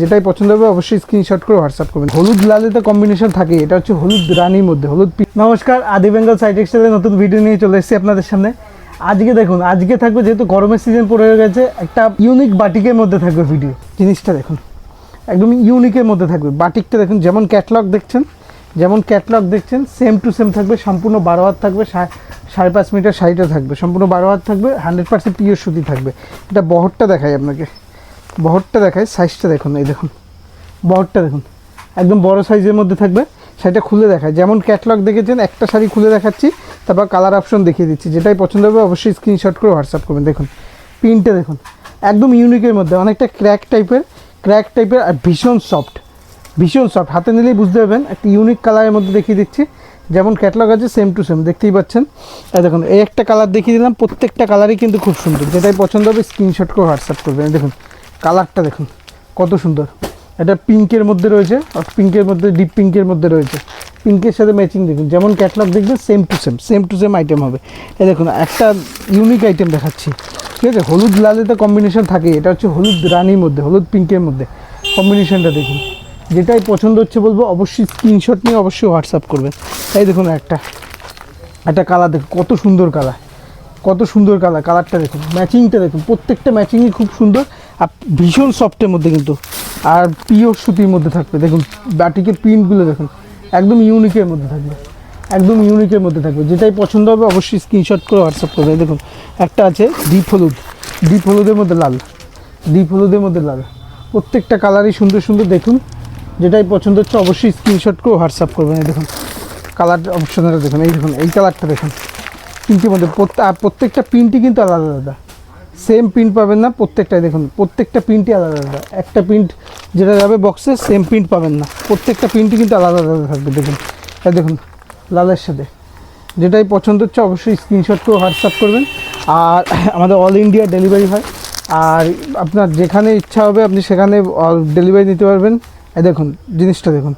যেটাই পছন্দ হবে অবশ্যই স্ক্রিনশট করে হোয়াটসঅ্যাপ করবেন। হলুদ লালেতে কম্বিনেশন থাকে, এটা হচ্ছে হলুদ রানীর মধ্যে হলুদ। নমস্কার, আদি বেঙ্গল সাইড টেক্সটাইলের নতুন ভিডিও নিয়ে চলে এসেছি আপনাদের সামনে। আজকে দেখুন, আজকে থাকবে, যেহেতু গরমের সিজন পড়ে গেছে, একটা ইউনিক বাটিকের মধ্যে থাকবে ভিডিও। জিনিসটা দেখুন, একদম ইউনিকের মধ্যে থাকবে। বাটিকটা দেখুন, যেমন ক্যাটলগ দেখছেন সেম টু সেম থাকবে। সম্পূর্ণ 12 হাত থাকবে, 5.5 মিটার সাইডে থাকবে, সম্পূর্ণ 12 হাত থাকবে, 100% পিওর সুতি থাকবে। এটা বহরটা দেখাই আপনাকে, বহরটা দেখায়, সাইজটা দেখুন, এই দেখুন বহরটা দেখুন, একদম বড় সাইজের মধ্যে থাকবে। শাড়িটা খুলে দেখায়, যেমন ক্যাটলগ দেখেছেন, একটা শাড়ি খুলে দেখাচ্ছি, তারপর কালার অপশন দেখিয়ে দিচ্ছি। যেটাই পছন্দ হবে অবশ্যই স্ক্রিনশট করে হোয়াটসঅ্যাপ করবেন। দেখুন প্রিন্টটা দেখুন, একদম ইউনিকের মধ্যে, অনেকটা ক্র্যাক টাইপের আর ভীষণ সফট, হাতে নিলেই বুঝতে পারবেন। একটা ইউনিক কালারের মধ্যে দেখিয়ে দিচ্ছি, যেমন ক্যাটলগ আছে সেম টু সেম, দেখতেই পাচ্ছেন। এই দেখুন, এই একটা কালার দেখিয়ে দিলাম, প্রত্যেকটা কালারই কিন্তু খুব সুন্দর। যেটাই পছন্দ হবে স্ক্রিনশট করে হোয়াটসঅ্যাপ করবেন। দেখুন কালারটা দেখুন কত সুন্দর, এটা পিঙ্কের মধ্যে রয়েছে, আর পিঙ্কের মধ্যে ডিপ পিঙ্কের মধ্যে রয়েছে, পিঙ্কের সাথে ম্যাচিং। দেখুন যেমন ক্যাটলগ দেখবেন সেম টু সেম আইটেম হবে। এই দেখুন একটা ইউনিক আইটেম দেখাচ্ছি, ঠিক আছে। হলুদ লালেতে কম্বিনেশন থাকে, এটা হচ্ছে হলুদ রানীর মধ্যে, হলুদ পিঙ্কের মধ্যে কম্বিনেশনটা দেখুন। যেটাই পছন্দ হচ্ছে বলবো অবশ্যই স্ক্রিনশট নিয়ে অবশ্যই হোয়াটসঅ্যাপ করবেন। এই দেখুন একটা কালার দেখুন, কত সুন্দর কালার, কালারটা দেখুন, ম্যাচিংটা দেখুন, প্রত্যেকটা ম্যাচিংই খুব সুন্দর আর ভীষণ সফটের মধ্যে কিন্তু, আর পিওর সুতির মধ্যে থাকবে। দেখুন বাটিকের প্রিন্টগুলো দেখুন, একদম ইউনিকের মধ্যে থাকবে। যেটাই পছন্দ হবে অবশ্যই স্ক্রিনশট করে হোয়াটসঅ্যাপ করবে। দেখুন একটা আছে ডিপ হলুদের মধ্যে লাল, প্রত্যেকটা কালারই সুন্দর। দেখুন যেটাই পছন্দ হচ্ছে অবশ্যই স্ক্রিনশট করে হোয়াটসঅ্যাপ করবেন। এই দেখুন কালার অপশনটা দেখুন, এই কালারটা দেখুন, পিঙ্কের মধ্যে। প্রত্যেকটা প্রিন্টই কিন্তু আলাদা, সেম প্রিন্ট পাবেন না প্রত্যেকটাই। দেখুন প্রত্যেকটা প্রিন্টই আলাদা, একটা প্রিন্ট যেটা যাবে বক্সে সেম প্রিন্ট পাবেন না, প্রত্যেকটা প্রিন্টই কিন্তু আলাদা থাকবে। দেখুন লালের সাথে, যেটাই পছন্দ হচ্ছে অবশ্যই স্ক্রিনশট করে হোয়াটসঅ্যাপ করবেন। আর আমাদের অল ইন্ডিয়া ডেলিভারি হয়, আর আপনার যেখানে ইচ্ছা হবে আপনি সেখানে ডেলিভারি নিতে পারবেন। এই দেখুন জিনিসটা দেখুন,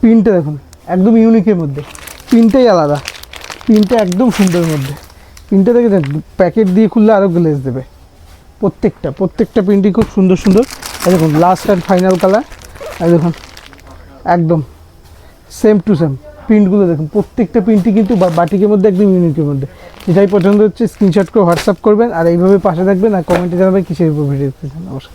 প্রিন্টটা দেখুন, একদম ইউনিকের মধ্যে, প্রিন্টটাই আলাদা, প্রিন্টটা একদম সুন্দরের মধ্যে। প্রিন্টটা দেখেছেন, প্যাকেট দিয়ে খুললে আরও গ্লেজ দেবে। প্রত্যেকটা প্রিন্টই খুব সুন্দর। এই দেখুন লাস্ট আর ফাইনাল কালার, এই দেখুন একদম সেম টু সেম প্রিন্টগুলো দেখুন, প্রত্যেকটা প্রিন্টই কিন্তু বাটিকের মধ্যে, একদম ইউনিকের মধ্যে। যেটাই পছন্দ হচ্ছে স্ক্রিনশট করে হোয়াটসঅ্যাপ করবেন, আর এইভাবে পাশে থাকবেন, আর কমেন্টে জানাবেন কিসের উপর ভিডিও দেখতে চান। নমস্কার।